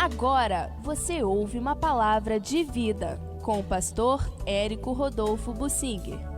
Agora você ouve uma palavra de vida com o pastor Érico Rodolfo Bussinger.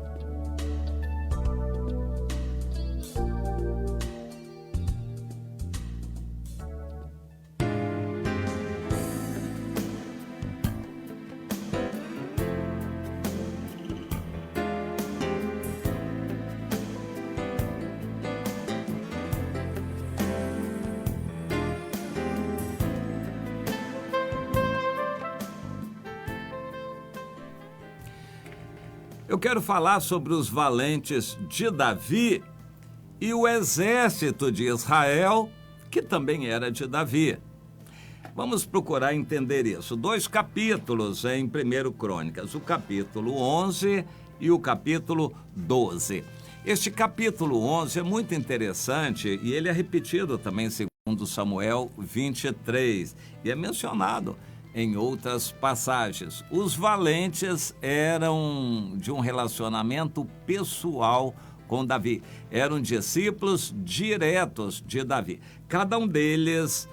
Eu quero falar sobre os valentes de Davi e o exército de Israel, que também era de Davi. Vamos procurar entender isso. 2 capítulos em 1 Crônicas, o capítulo 11 e o capítulo 12. Este capítulo 11 é muito interessante e ele é repetido também segundo Samuel 23 e é mencionado em outras passagens. Os valentes eram de um relacionamento pessoal com Davi. Eram discípulos diretos de Davi. Cada um deles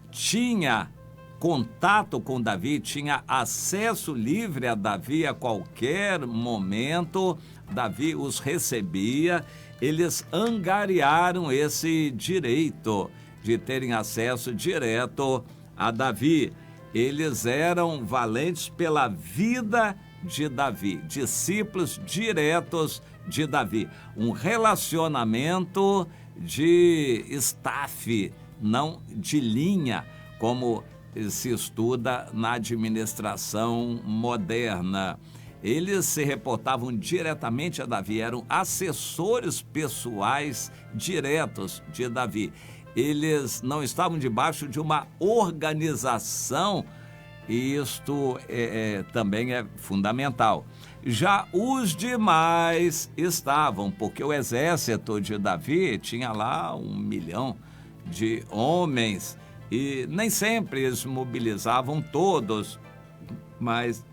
tinha contato com Davi, tinha acesso livre a Davi a qualquer momento. Davi os recebia. Eles angariaram esse direito de terem acesso direto a Davi. Eles eram valentes pela vida de Davi, discípulos diretos de Davi. Um relacionamento de staff, não de linha, como se estuda na administração moderna. Eles se reportavam diretamente a Davi, eram assessores pessoais diretos de Davi. Eles não estavam debaixo de uma organização, e isto também é fundamental. Já os demais estavam, porque o exército de Davi tinha lá 1 milhão de homens, e nem sempre eles mobilizavam todos, mas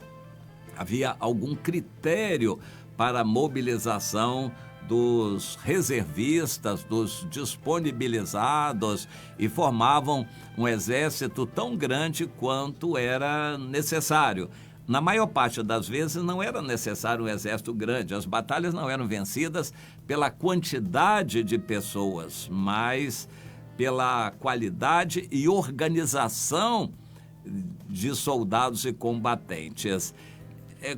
havia algum critério para a mobilização dos reservistas, dos disponibilizados, e formavam um exército tão grande quanto era necessário. Na maior parte das vezes não era necessário um exército grande, as batalhas não eram vencidas pela quantidade de pessoas, mas pela qualidade e organização de soldados e combatentes.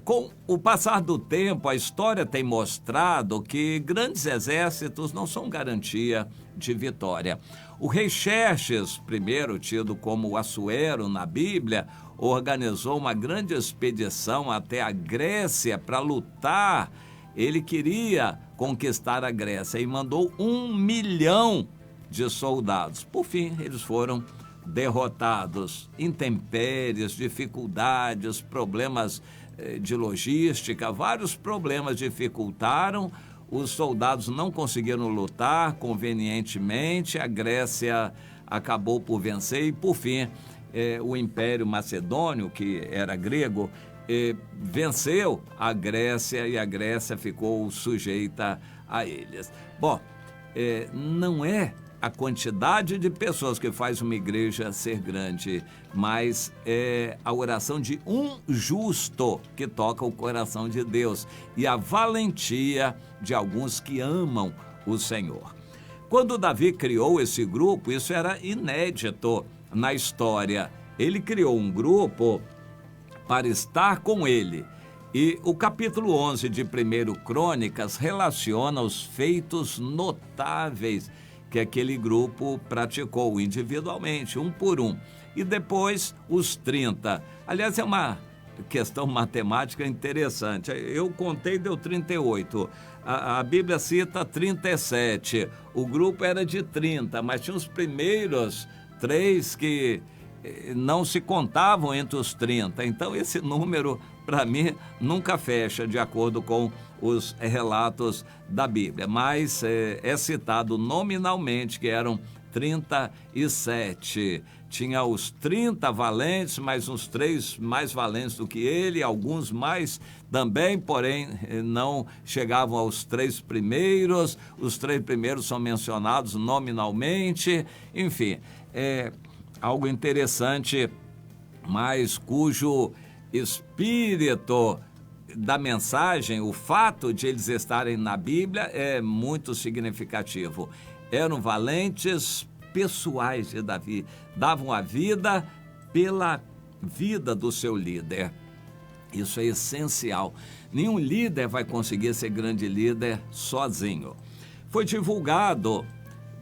Com o passar do tempo, a história tem mostrado que grandes exércitos não são garantia de vitória. O rei Xerxes, primeiro tido como Assuero na Bíblia, organizou uma grande expedição até a Grécia para lutar. Ele queria conquistar a Grécia e mandou 1 milhão de soldados. Por fim, eles foram derrotados. Intempéries, dificuldades, problemas de logística, vários problemas dificultaram, os soldados não conseguiram lutar convenientemente, a Grécia acabou por vencer e, por fim, o Império Macedônio, que era grego, venceu a Grécia e a Grécia ficou sujeita a eles. Bom, não é a quantidade de pessoas que faz uma igreja ser grande, mas é a oração de um justo que toca o coração de Deus e a valentia de alguns que amam o Senhor. Quando Davi criou esse grupo, isso era inédito na história. Ele criou um grupo para estar com ele. E o capítulo 11 de 1 Crônicas relaciona os feitos notáveis que aquele grupo praticou individualmente, um por um. E depois os 30. Aliás, é uma questão matemática interessante. Eu contei, deu 38. A Bíblia cita 37. O grupo era de 30, mas tinha os primeiros 3 que não se contavam entre os 30. Então, esse número, para mim, nunca fecha, de acordo com os relatos da Bíblia. Mas é citado nominalmente que eram 37. Tinha os 30 valentes, mais uns 3 mais valentes do que ele, alguns mais também, porém não chegavam aos 3 primeiros. Os 3 primeiros são mencionados nominalmente. Enfim, algo interessante, mas cujo espírito da mensagem, o fato de eles estarem na Bíblia é muito significativo. Eram valentes pessoais de Davi, davam a vida pela vida do seu líder. Isso é essencial. Nenhum líder vai conseguir ser grande líder sozinho. Foi divulgado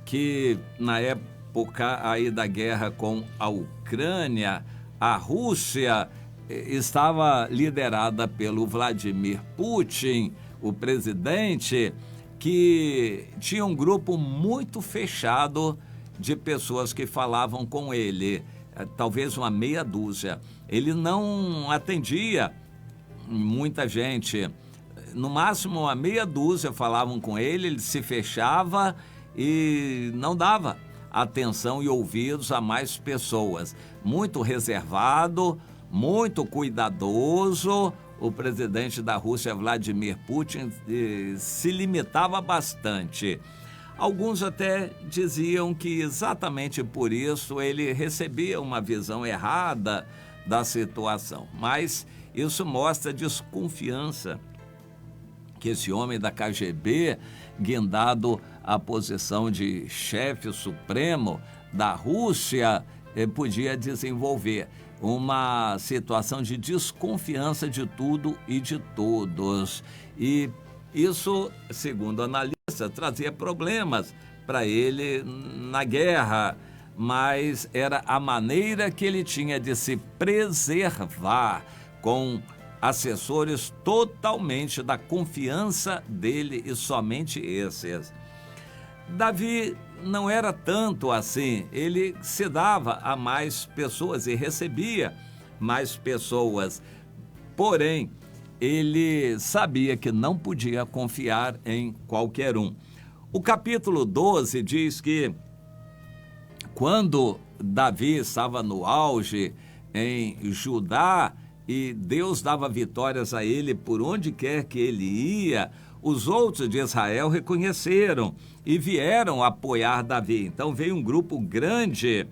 que na época aí da guerra com a Ucrânia, a Rússia estava liderada pelo Vladimir Putin, o presidente, que tinha um grupo muito fechado de pessoas que falavam com ele, talvez uma meia dúzia. Ele não atendia muita gente, no máximo uma meia dúzia falavam com ele, ele se fechava e não dava atenção e ouvidos a mais pessoas. Muito reservado, muito cuidadoso. O presidente da Rússia, Vladimir Putin, se limitava bastante. Alguns até diziam que exatamente por isso ele recebia uma visão errada da situação. Mas isso mostra a desconfiança que esse homem da KGB, guindado à posição de chefe supremo da Rússia, podia desenvolver uma situação de desconfiança de tudo e de todos. E isso, segundo analista, trazia problemas para ele na guerra, mas era a maneira que ele tinha de se preservar com assessores totalmente da confiança dele e somente esses. Davi não era tanto assim, ele se dava a mais pessoas e recebia mais pessoas, porém, ele sabia que não podia confiar em qualquer um. O capítulo 12 diz que quando Davi estava no auge em Judá e Deus dava vitórias a ele por onde quer que ele ia, os outros de Israel reconheceram e vieram apoiar Davi. Então veio um grupo grande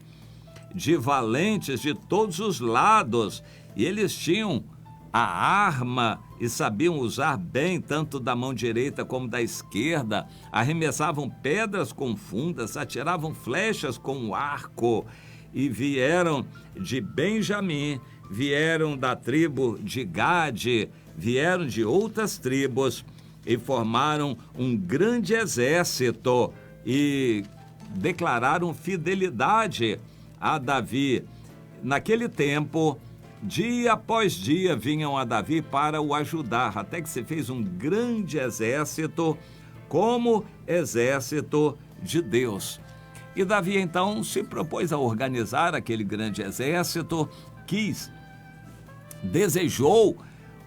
de valentes de todos os lados e eles tinham a arma e sabiam usar bem tanto da mão direita como da esquerda, arremessavam pedras com fundas, atiravam flechas com o arco e vieram de Benjamim, vieram da tribo de Gade, vieram de outras tribos e formaram um grande exército e declararam fidelidade a Davi. Naquele tempo, dia após dia vinham a Davi para o ajudar, até que se fez um grande exército como exército de Deus. E Davi então se propôs a organizar aquele grande exército, desejou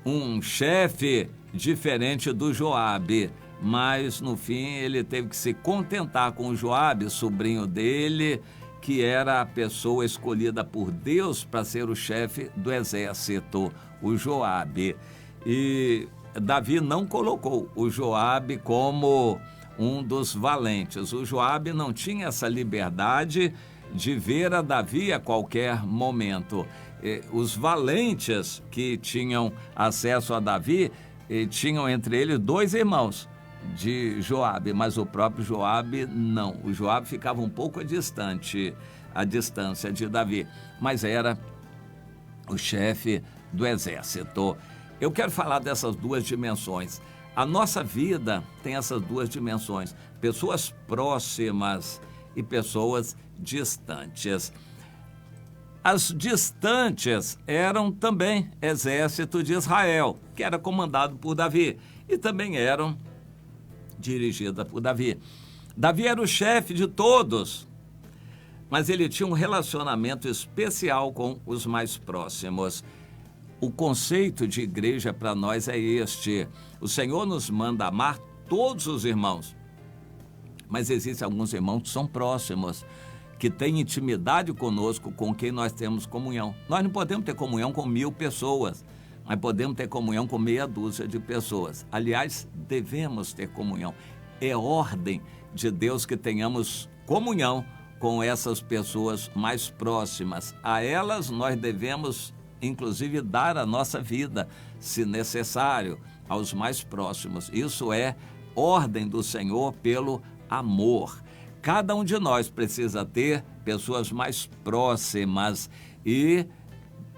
um chefe diferente do Joabe, mas no fim ele teve que se contentar com o Joabe, sobrinho dele, que era a pessoa escolhida por Deus para ser o chefe do exército, o Joabe. E Davi não colocou o Joabe como um dos valentes. O Joabe não tinha essa liberdade de ver a Davi a qualquer momento. Os valentes que tinham acesso a Davi tinham entre eles 2 irmãos de Joabe, mas o próprio Joabe não. O Joabe ficava um pouco à distância de Davi, mas era o chefe do exército. Eu quero falar dessas 2 dimensões. A nossa vida tem essas 2 dimensões, pessoas próximas e pessoas distantes. As distantes eram também exército de Israel, que era comandado por Davi, e também eram dirigida por Davi. Davi era o chefe de todos, mas ele tinha um relacionamento especial com os mais próximos. O conceito de igreja para nós é este: o Senhor nos manda amar todos os irmãos, mas existem alguns irmãos que são próximos, que têm intimidade conosco, com quem nós temos comunhão. Nós não podemos ter comunhão com 1000 pessoas, mas podemos ter comunhão com meia dúzia de pessoas. Aliás, devemos ter comunhão. É ordem de Deus que tenhamos comunhão com essas pessoas mais próximas. A elas nós devemos, inclusive, dar a nossa vida, se necessário, aos mais próximos. Isso é ordem do Senhor pelo amor. Cada um de nós precisa ter pessoas mais próximas e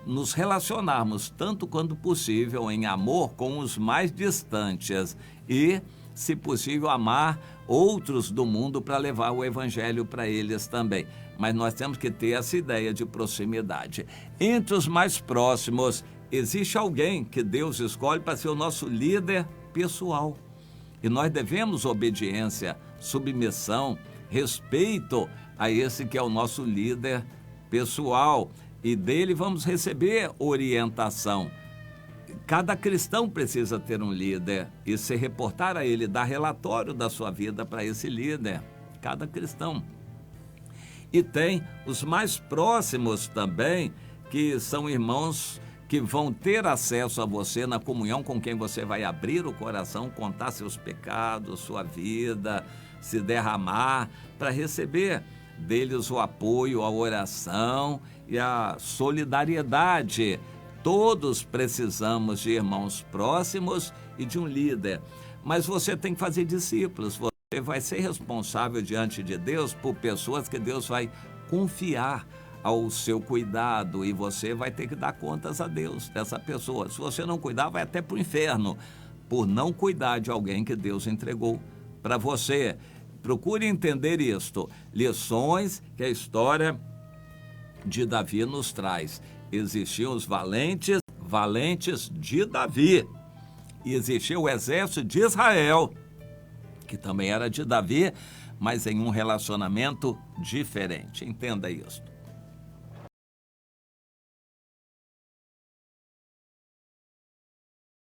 nos relacionarmos tanto quanto possível em amor com os mais distantes e, se possível, amar outros do mundo para levar o evangelho para eles também. Mas nós temos que ter essa ideia de proximidade. Entre os mais próximos, existe alguém que Deus escolhe para ser o nosso líder pessoal. E nós devemos obediência, submissão, respeito a esse que é o nosso líder pessoal. E dele vamos receber orientação. Cada cristão precisa ter um líder e se reportar a ele, dar relatório da sua vida para esse líder. Cada cristão. E tem os mais próximos também, que são irmãos que vão ter acesso a você na comunhão, com quem você vai abrir o coração, contar seus pecados, sua vida, se derramar, para receber deles o apoio, a oração e a solidariedade. Todos precisamos de irmãos próximos e de um líder, mas você tem que fazer discípulos. Você vai ser responsável diante de Deus por pessoas que Deus vai confiar ao seu cuidado e você vai ter que dar contas a Deus dessa pessoa. Se você não cuidar, vai até para o inferno por não cuidar de alguém que Deus entregou para você. Procure entender isto. Lições que a história de Davi nos traz. Existiam os valentes de Davi. E existia o exército de Israel, que também era de Davi, mas em um relacionamento diferente. Entenda isso.